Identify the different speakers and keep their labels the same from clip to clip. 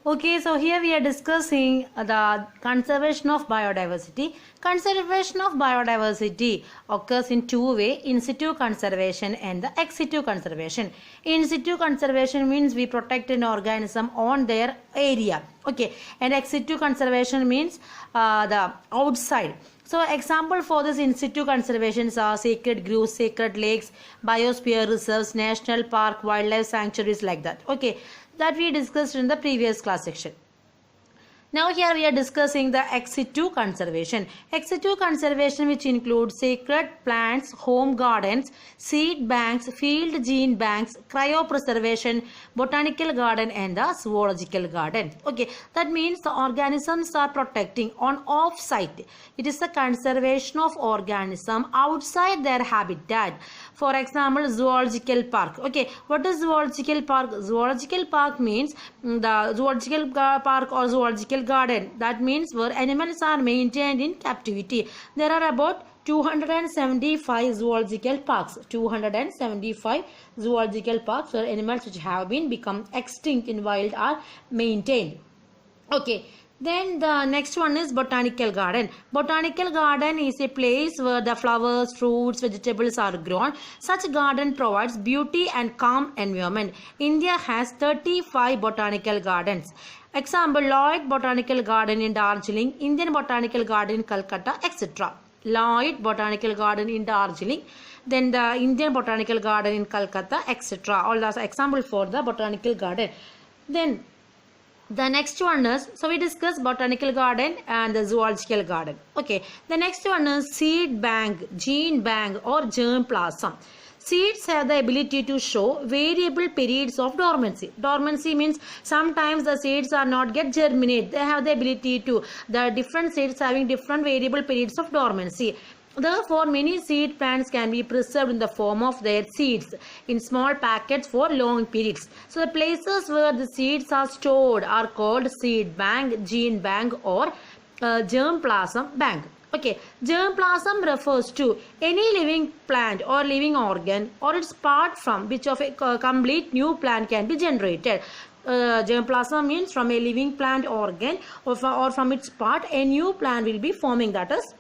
Speaker 1: Okay, so here we are discussing the conservation of biodiversity. Conservation of biodiversity occurs in two ways: in situ conservation and the ex situ conservation. In situ conservation means we protect an organism on their area. Okay, and ex situ conservation means the outside. So example for this in situ conservations are sacred groves, sacred lakes, biosphere reserves, national park, wildlife sanctuaries, like that. Okay, that we discussed in the previous class section. Now here we are discussing the ex situ conservation. Ex situ conservation, which includes sacred plants, home gardens, seed banks, field gene banks, cryopreservation, botanical garden and the zoological garden. Okay, that means the organisms are protecting on off-site. It is the conservation of organism outside their habitat. For example, zoological park. Okay, what is zoological park? Zoological park means the zoological park or zoological garden. That means where animals are maintained in captivity. There are about 275 zoological parks. 275 zoological parks where animals which have been become extinct in wild are maintained. Okay. Then the next one is botanical garden. Botanical garden is a place where the flowers, fruits, vegetables are grown. Such garden provides beauty and calm environment. India has 35 botanical gardens. Example, Lloyd Botanical Garden in Darjeeling, Indian Botanical Garden in Calcutta, etc. Lloyd Botanical Garden in Darjeeling, then the Indian Botanical Garden in Calcutta, etc. All those example for the botanical garden. Then the next one is, so we discussed botanical garden and the zoological garden. Okay, the next one is seed bank, gene bank or germ plasm. Seeds have the ability to show variable periods of dormancy. Dormancy means sometimes the seeds are not get germinate. They have the ability to, the different seeds having different variable periods of dormancy. Therefore, many seed plants can be preserved in the form of their seeds in small packets for long periods. So, the places where the seeds are stored are called seed bank, gene bank or germ plasm bank. Okay, germ plasm refers to any living plant or living organ or its part from which of a complete new plant can be generated. Germ plasm means from a living plant organ or from its part a new plant will be forming, that is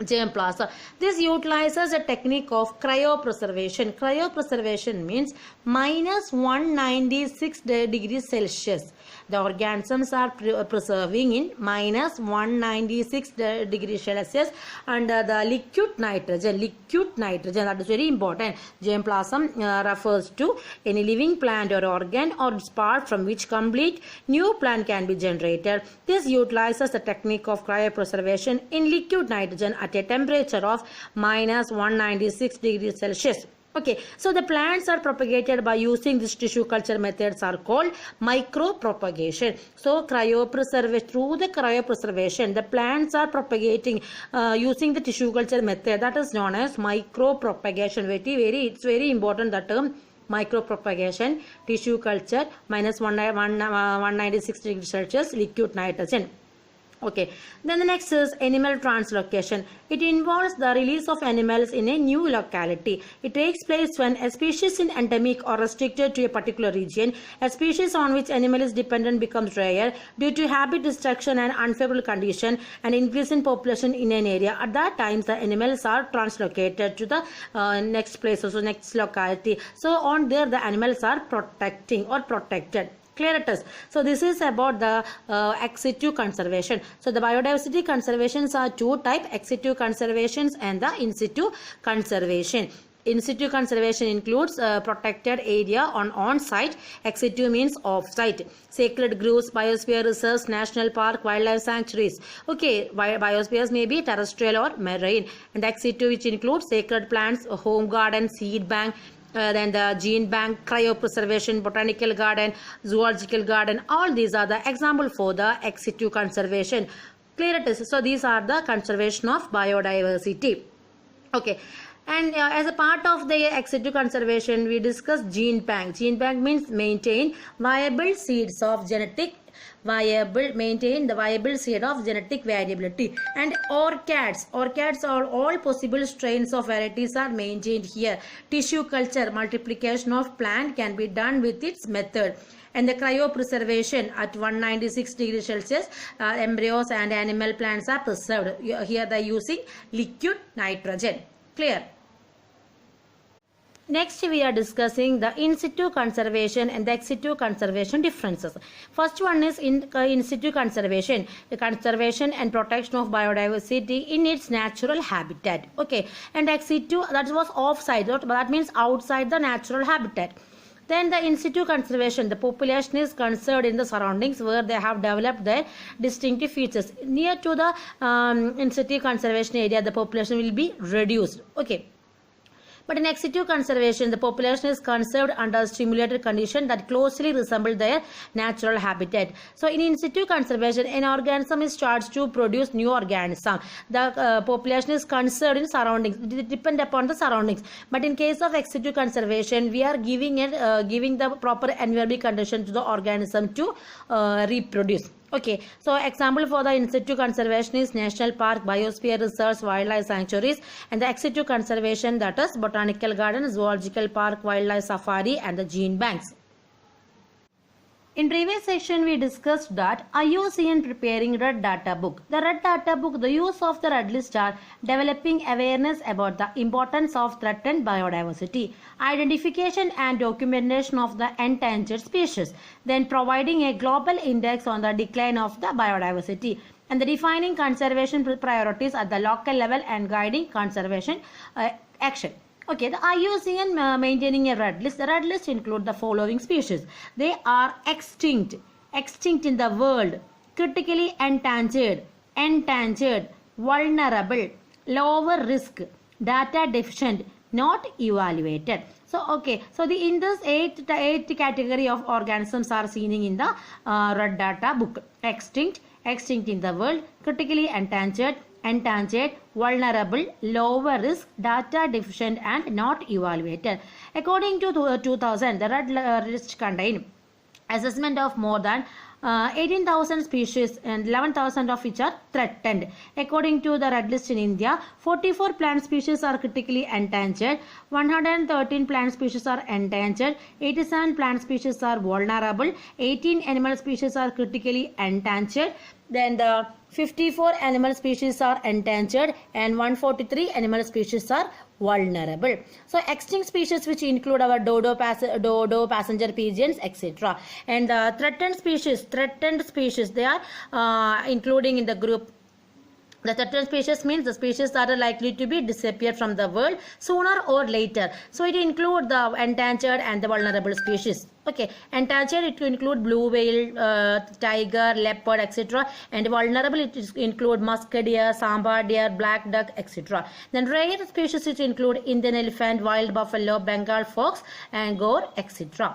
Speaker 1: germ plasm. This utilizes a technique of cryopreservation. Cryopreservation means minus 196 degrees Celsius. The organisms are preserving in minus 196 degrees Celsius under the liquid nitrogen. Liquid nitrogen, that is very important. Germ plasm refers to any living plant or organ or its part from which complete new plant can be generated. This utilizes the technique of cryopreservation in liquid nitrogen at a temperature of minus 196 degrees Celsius. Okay, so the plants are propagated by using this tissue culture methods are called micropropagation. So cryopreservation, through the cryopreservation, the plants are propagating using the tissue culture method, that is known as micropropagation. It's very important, that term micropropagation, tissue culture, minus 196 degrees Celsius, liquid nitrogen. Okay, then the next is animal translocation. It involves the release of animals in a new locality. It takes place when a species is endemic or restricted to a particular region. A species on which animal is dependent becomes rare due to habit destruction and unfavorable condition and increase in population in an area. At that time, the animals are translocated to the next place, also next locality. So on there, the animals are protecting or protected. Clear it is. So this is about the ex situ conservation. So the biodiversity conservations are two types: ex situ conservations and the in situ conservation. In situ conservation includes protected area on site. Ex situ means off site. Sacred groves, biosphere reserves, national park, wildlife sanctuaries. Okay, biospheres may be terrestrial or marine. And ex situ, which includes sacred plants, home garden, seed bank, then the gene bank, cryopreservation, botanical garden, zoological garden. All these are the example for the ex situ conservation. Clear it is. So these are the conservation of biodiversity. Okay, and as a part of the ex situ conservation, we discuss gene bank. Gene bank means maintain viable seeds of genetic maintain the viable seed of genetic variability. And orchids are all possible strains of varieties are maintained here. Tissue culture, multiplication of plant can be done with its method. And the cryopreservation at 196 degrees Celsius, embryos and animal plants are preserved. Here they are using liquid nitrogen. Clear? Next, we are discussing the in situ conservation and the ex situ conservation differences. First one is in situ conservation, the conservation and protection of biodiversity in its natural habitat. Okay, and ex situ, that was off-site, that means outside the natural habitat. Then the in situ conservation, the population is conserved in the surroundings where they have developed their distinctive features. Near to the in situ conservation area, the population will be reduced. Okay. But in ex situ conservation, the population is conserved under stimulated conditions that closely resemble their natural habitat. So in situ conservation, an organism is charged to produce new organism. The population is conserved in surroundings. It depends upon the surroundings. But in case of ex situ conservation, we are giving the proper environmental condition to the organism to reproduce. Okay, so example for the in situ conservation is national park, biosphere reserves, wildlife sanctuaries, and the ex situ conservation, that is botanical garden, zoological park, wildlife safari, and the gene banks. In previous section, we discussed that IUCN preparing Red Data Book. The Red Data Book, the use of the Red List are developing awareness about the importance of threatened biodiversity, identification and documentation of the endangered species, then providing a global index on the decline of the biodiversity, and the defining conservation priorities at the local level and guiding conservation action. Okay, the IUCN maintaining a red list. The red list include the following species. They are extinct in the world, critically endangered, vulnerable, lower risk, data deficient, not evaluated. So, okay, so in this eight category of organisms are seen in the Red Data Book. Extinct in the world, critically endangered, vulnerable, lower risk, data deficient, and not evaluated. According to 2000, the red list contained assessment of more than 18,000 species and 11,000 of which are threatened. According to the red list in India, 44 plant species are critically endangered, 113 plant species are endangered, 87 plant species are vulnerable, 18 animal species are critically endangered, then the 54 animal species are endangered and 143 animal species are vulnerable. So extinct species which include our dodo, passenger pigeons, etc. And the threatened species, they are including in the group. The threatened species means the species that are likely to be disappear from the world sooner or later. So it includes the endangered and the vulnerable species. Okay, endangered it include blue whale, tiger, leopard, etc. And vulnerable it include musk deer, sambar deer, black duck, etc. Then rare species it include Indian elephant, wild buffalo, Bengal fox, and gore, etc.